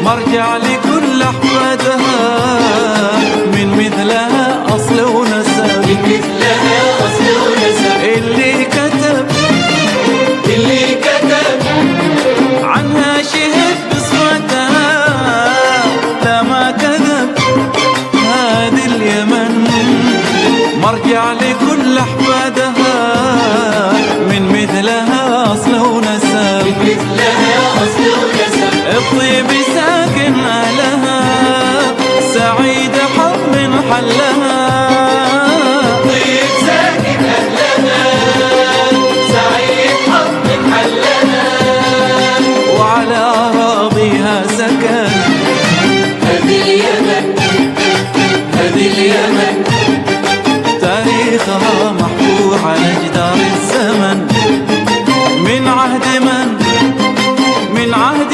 مرجع لكل أحفادها، من مثلها أصل ونسب، من مثلها أصل ونسب. اللي كتب عنها شهد بصفتها، لا ما كذب هذه اليمن. مرجع لكل أحفادها، من مثلها أصل ونسب، من مثلها أصل ونسب. الطيب ساكن أهلها، سعيد حظ من حلها. طيب ساكن أهلها، سعيد حظ من حلها. وعلى أراضيها سكن، هذه اليمن، هذه اليمن. تاريخها محفور على جدار الزمن، من عهد من؟ من عهد